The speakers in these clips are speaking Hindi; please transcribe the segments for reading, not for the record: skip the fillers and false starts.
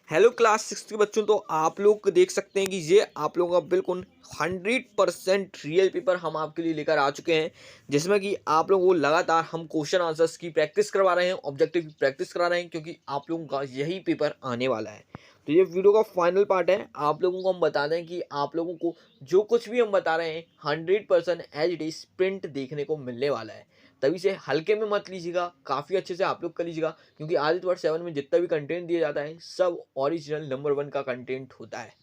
हेलो क्लास 6 के बच्चों, तो आप लोग देख सकते हैं कि ये आप लोगों का बिल्कुल 100% रियल पेपर हम आपके लिए लेकर आ चुके हैं, जिसमें कि आप लोगों को लगातार हम क्वेश्चन आंसर्स की प्रैक्टिस करवा रहे हैं, ऑब्जेक्टिव की प्रैक्टिस करा रहे हैं, क्योंकि आप लोगों का यही पेपर आने वाला है। तो ये वीडियो का फाइनल पार्ट है। आप लोगों को हम बता दें कि आप लोगों को जो कुछ भी हम बता रहे हैं 100% एज इट इज प्रिंट देखने को मिलने वाला है। तभी से हल्के में मत लीजिएगा, काफ़ी अच्छे से आप लोग कर लीजिएगा, क्योंकि आदित्य वर्ष 7 में जितना भी कंटेंट दिया जाता है सब ओरिजिनल नंबर 1 का कंटेंट होता है।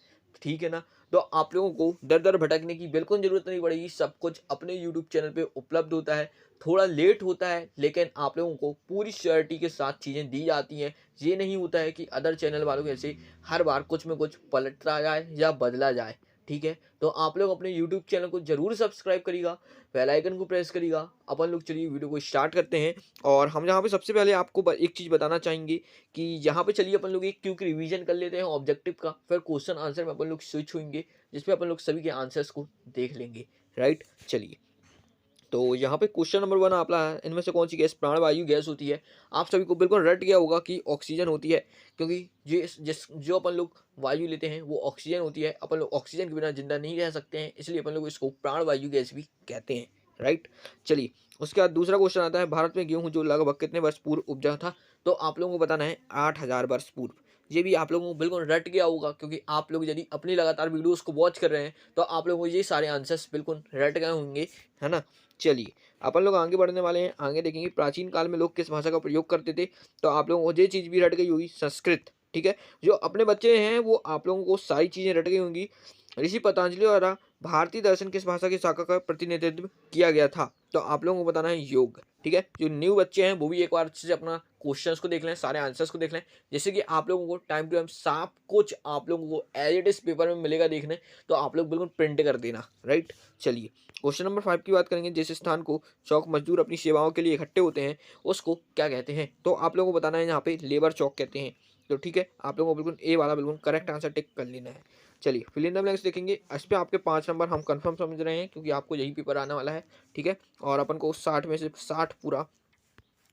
ठीक है ना? तो आप लोगों को दर दर भटकने की बिल्कुल ज़रूरत नहीं पड़ेगी, सब कुछ अपने यूट्यूब चैनल पे उपलब्ध होता है। थोड़ा लेट होता है, लेकिन आप लोगों को पूरी श्योरिटी के साथ चीज़ें दी जाती हैं। ये नहीं होता है कि अदर चैनल वालों के जैसे हर बार कुछ में कुछ पलटा जाए या बदला जाए। ठीक है? तो आप लोग अपने यूट्यूब चैनल को ज़रूर सब्सक्राइब करिएगा, बेल आइकन को प्रेस करिएगा। अपन लोग चलिए वीडियो को स्टार्ट करते हैं। और हम यहाँ पे सबसे पहले आपको एक चीज़ बताना चाहेंगे कि यहाँ पे चलिए अपन लोग एक क्विक रिवीजन कर लेते हैं ऑब्जेक्टिव का, फिर क्वेश्चन आंसर में अपन लोग स्विच होंगे, जिसमें अपन लोग सभी के आंसर्स को देख लेंगे। राइट, चलिए। तो यहाँ पे क्वेश्चन नंबर 1 आपका है, इनमें से कौन सी गैस प्राणवायु गैस होती है? आप सभी को बिल्कुल रट गया होगा कि ऑक्सीजन होती है, क्योंकि जिस जो अपन लोग वायु लेते हैं वो ऑक्सीजन होती है। अपन लोग ऑक्सीजन के बिना जिंदा नहीं रह सकते हैं, इसलिए अपन लोग इसको प्राणवायु गैस भी कहते हैं। राइट, चलिए। उसके बाद दूसरा क्वेश्चन आता है, भारत में गेहूं जो लगभग कितने वर्ष पूर्व उपजा था? तो आप लोगों को बताना है 8,000 वर्ष पूर्व। ये भी आप लोगों को बिल्कुल रट गया होगा, क्योंकि आप लोग यदि अपनी लगातार वीडियोस को वॉच कर रहे हैं तो आप लोगों को ये सारे आंसर्स बिल्कुल रट गए होंगे, है ना? चलिए, अपन लोग आगे बढ़ने वाले हैं। आगे देखेंगे प्राचीन काल में लोग किस भाषा का प्रयोग करते थे? तो आप लोगों को ये चीज़ भी रट गई होगी, संस्कृत। ठीक है, जो अपने बच्चे हैं वो आप लोगों को सारी चीज़ें रट गई होंगी। ऋषि पतंजलि द्वारा भारतीय दर्शन किस भाषा की शाखा का प्रतिनिधित्व किया गया था? तो आप लोगों को बताना है योग। ठीक है, जो न्यू बच्चे हैं वो भी एक बार अच्छे से अपना क्वेश्चंस को देख लें, सारे आंसर्स को देख लें, जैसे कि आप लोगों को टाइम टू टाइम सब कुछ आप लोगों को एज इट इज पेपर में मिलेगा देखने। तो आप लोग बिल्कुल प्रिंट कर देना। राइट, चलिए। क्वेश्चन नंबर 5 की बात करेंगे, जिस स्थान को चौक मजदूर अपनी सेवाओं के लिए इकट्ठे होते हैं उसको क्या कहते हैं? तो आप लोगों को बताना है, यहाँ पे लेबर चौक कहते हैं। तो ठीक है, आप लोगों को बिल्कुल ए वाला बिल्कुल करेक्ट आंसर टिक कर लेना है। चलिए, फिल इन द ब्लैंक्स देखेंगे। इस पे आपके 5 नंबर हम कंफर्म समझ रहे हैं, क्योंकि आपको यही पेपर आने वाला है। ठीक है, और अपन को 60 में से 60 पूरा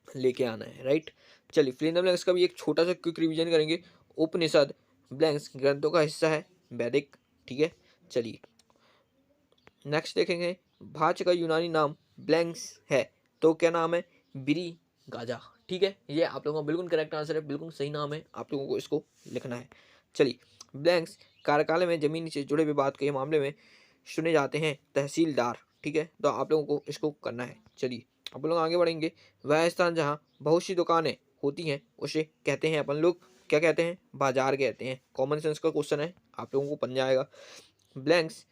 लेके आना है। राइट, चलिए। फिल इन द ब्लैंक्स का भी एक छोटा सा क्विक रिवीजन करेंगे। उपनिषद ब्लैंक्स ग्रंथों का हिस्सा है वैदिक। ठीक है, चलिए। नेक्स्ट देखेंगे, भाच का यूनानी नाम ब्लैंक्स है, तो क्या नाम है? बिरी गाजा। ठीक है, ये आप लोगों का बिल्कुल करेक्ट आंसर है, बिल्कुल सही नाम है, आप लोगों को इसको लिखना है। चलिए, ब्लैंक्स कार्यकाल में जमीन से जुड़े विवाद के मामले में चुने जाते हैं तहसीलदार। ठीक है, तो आप लोगों को इसको करना है। चलिए, अपन लोग आगे बढ़ेंगे। वह स्थान जहाँ बहुत सी दुकानें होती हैं उसे कहते हैं अपन लोग, क्या कहते हैं? बाजार कहते हैं। कॉमन सेंस का क्वेश्चन है, आप लोगों को बन जाएगा। ब्लैंक्स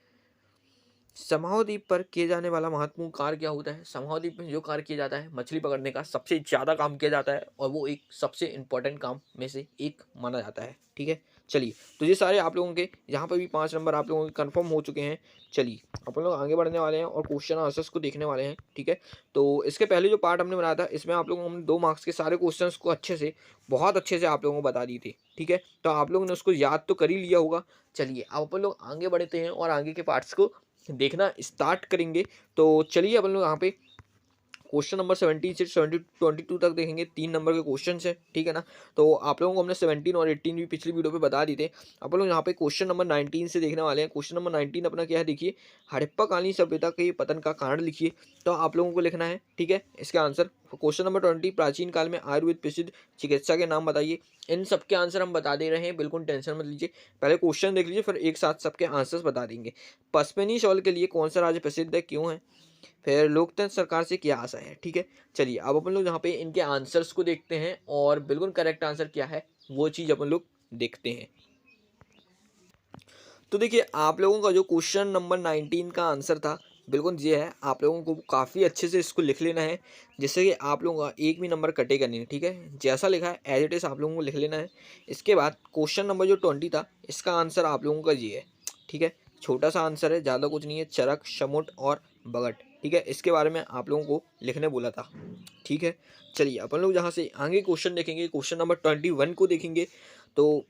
समूह द्वीप पर किए जाने वाला महत्वपूर्ण कार्य क्या होता है? समूह द्वीप में जो कार्य किया जाता है मछली पकड़ने का सबसे ज़्यादा काम किया जाता है, और वो एक सबसे इंपॉर्टेंट काम में से एक माना जाता है। ठीक है, चलिए। तो ये सारे आप लोगों के यहाँ पर भी 5 नंबर आप लोगों के कंफर्म हो चुके हैं। चलिए, अपन लोग आगे बढ़ने वाले हैं और क्वेश्चन आंसर्स को देखने वाले हैं। ठीक है, तो इसके पहले जो पार्ट हमने बनाया था इसमें आप लोगों को हमने 2 मार्क्स के सारे क्वेश्चन को अच्छे से, बहुत अच्छे से आप लोगों को बता दिए थे। ठीक है, तो आप लोगों ने उसको याद तो कर ही लिया होगा। चलिए, अब अपन लोग आगे बढ़ते हैं और आगे के पार्ट्स को देखना स्टार्ट करेंगे। तो चलिए, अपन लोग यहाँ पे क्वेश्चन नंबर 17 से 22 तक देखेंगे। 3 नंबर के क्वेश्चन है। ठीक है ना? तो आप लोगों को हमने 17 और 18 भी पिछली वीडियो पे बता दिए थे। अपन लोग यहाँ पे क्वेश्चन नंबर 19 से देखने वाले हैं। क्वेश्चन नंबर 19 अपना क्या है देखिए, हड़प्पा कालीन सभ्यता के पतन का कारण लिखिए। तो आप लोगों को लिखना है। ठीक है, इसका आंसर। क्वेश्चन नंबर 20, प्राचीन काल में आयुर्वेद प्रसिद्ध चिकित्सा के नाम बताइए। इन सबके आंसर हम बता दे रहे हैं, बिल्कुल टेंशन मत लीजिए। पहले क्वेश्चन देख लीजिए, फिर एक साथ सबके आंसर्स बता देंगे। पश्मीनी शॉल के लिए कौन सा राज्य प्रसिद्ध है, क्यों है? फिर लोकतंत्र सरकार से क्या आशा है? ठीक है, चलिए। अब अपन लोग यहाँ पे इनके आंसर्स को देखते हैं, और बिल्कुल करेक्ट आंसर क्या है वो चीज़ अपन लोग देखते हैं। तो देखिए, आप लोगों का जो क्वेश्चन नंबर 19 का आंसर था बिल्कुल ये है। आप लोगों को काफ़ी अच्छे से इसको लिख लेना है, जिससे कि आप लोगों का एक भी नंबर कटेगा नहीं। ठीक है, जैसा लिखा है एज इट इज़ आप लोगों को लिख लेना है। इसके बाद क्वेश्चन नंबर जो 20 था, इसका आंसर आप लोगों का ये है। ठीक है, छोटा सा आंसर है, ज़्यादा कुछ नहीं है। चरक, शमुट और बगट। ठीक है, इसके बारे में आप लोगों को लिखने बोला था। ठीक है, चलिए। अपन लोग जहाँ से आगे क्वेश्चन देखेंगे, क्वेश्चन नंबर 21 को देखेंगे। तो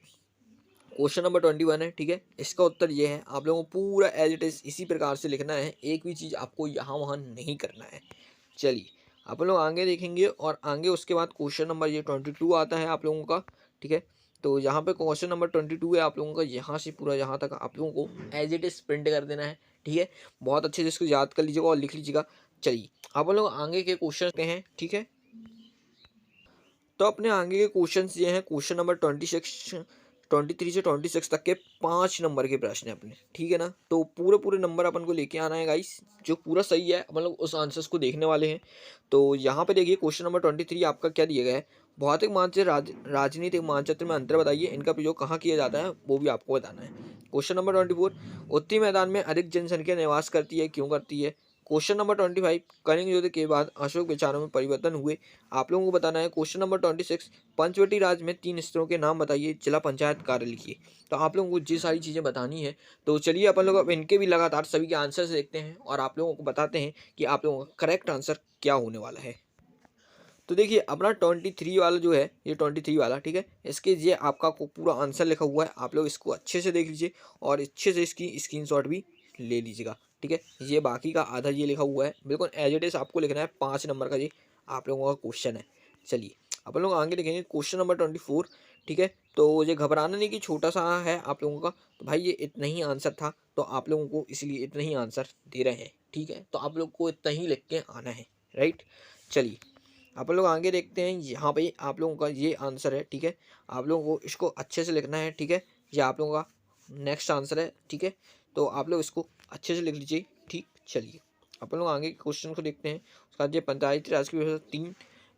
क्वेश्चन नंबर 21 है। ठीक है, इसका उत्तर ये है। आप लोगों को पूरा एज इट इज इसी प्रकार से लिखना है, एक भी चीज़ आपको यहाँ वहाँ नहीं करना है। चलिए, अपन लोग आगे देखेंगे, और आगे उसके बाद क्वेश्चन नंबर ये 22 आता है आप लोगों का। ठीक है, तो यहाँ पे क्वेश्चन नंबर 22 है आप लोगों का, यहाँ से पूरा यहाँ तक आप लोगों को एज इट इज प्रिंट कर देना है। ठीक है, बहुत अच्छे से इसको याद कर लीजिएगा और लिख लीजिएगा। चलिए अब हम लोग आगे के क्वेश्चन हैं। ठीक है, तो अपने आगे के क्वेश्चन ये हैं, क्वेश्चन नंबर 23 से 26 तक के 5 नंबर के प्रश्न हैं अपने। ठीक है ना, तो पूरे पूरे नंबर अपन को लेके आना है गाइस, जो पूरा सही है मतलब उस आंसर्स को देखने वाले हैं। तो यहाँ पे देखिए क्वेश्चन नंबर 23 आपका क्या दिया गया है, भौतिक मानचित्र राजनीतिक मानचित्र में अंतर बताइए, इनका प्रयोग कहाँ किया जाता है वो भी आपको बताना है। क्वेश्चन नंबर 24, उत्तरी मैदान में अधिक जनसंख्या निवास करती है, क्यों करती है। क्वेश्चन नंबर 25, कलिंग युद्ध के बाद अशोक विचारों में परिवर्तन हुए, आप लोगों को बताना है। क्वेश्चन नंबर 26, पंचवटी राज में 3 स्तरों के नाम बताइए, जिला पंचायत कार्य लिखिए। तो आप लोगों को ये सारी चीज़ें बतानी है। तो चलिए अपन लोग अब इनके भी लगातार सभी के आंसर देखते हैं और आप लोगों को बताते हैं कि आप लोगों का करेक्ट आंसर क्या होने वाला है। तो देखिए अपना 23 वाला जो है, ये 23 वाला, ठीक है, इसके ये आपका को पूरा आंसर लिखा हुआ है, आप लोग इसको अच्छे से देख लीजिए और अच्छे से इसकी स्क्रीनशॉट भी ले लीजिएगा। ठीक है, ये बाकी का आधा ये लिखा हुआ है, बिल्कुल एज इट इज आपको लिखना है। 5 नंबर का ये आप लोगों का क्वेश्चन है। चलिए अपन लोग आगे लिखेंगे क्वेश्चन नंबर 24। ठीक है, तो ये घबराना नहीं कि छोटा सा है आप लोगों का, तो भाई ये इतना ही आंसर था, तो आप लोगों को इसलिए इतना ही आंसर दे रहे हैं। ठीक है, तो आप लोग को इतना ही लिख के आना है, राइट। चलिए अपन लोग आगे देखते हैं, यहाँ पे आप लोगों का ये आंसर है। ठीक है, आप लोगों को इसको अच्छे से लिखना है। ठीक है, ये आप लोगों का नेक्स्ट आंसर है। ठीक है, तो आप लोग इसको अच्छे से लिख लीजिए। ठीक, चलिए अपन लोग आगे क्वेश्चन को देखते हैं। उसका ये पंचायती राज की व्यवस्था 3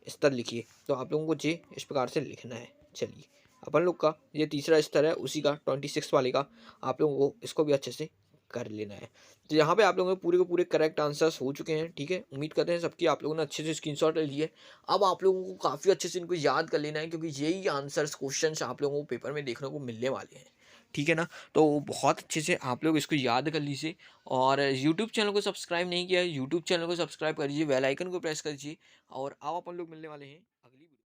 स्तर लिखिए, तो आप लोगों को ये इस प्रकार से लिखना है। चलिए अपन लोग का ये तीसरा स्तर है, उसी का 26 वाले का आप लोगों को इसको भी अच्छे से कर लेना है। तो यहाँ पे आप लोगों के पूरे के पूरे करेक्ट आंसर्स हो चुके हैं। ठीक है, उम्मीद करते हैं सबकी आप लोगों ने अच्छे से स्क्रीनशॉट ले लिए। अब आप लोगों को काफ़ी अच्छे से इनको याद कर लेना है, क्योंकि यही आंसर्स क्वेश्चंस आप लोगों को पेपर में देखने को मिलने वाले हैं। ठीक है ना, तो बहुत अच्छे से आप लोग इसको याद कर लीजिए। और यूट्यूब चैनल को सब्सक्राइब नहीं किया है, यूट्यूब चैनल को सब्सक्राइब कर लीजिए, बेल आइकन को प्रेस कर दीजिए। और अब अपन लोग मिलने वाले हैं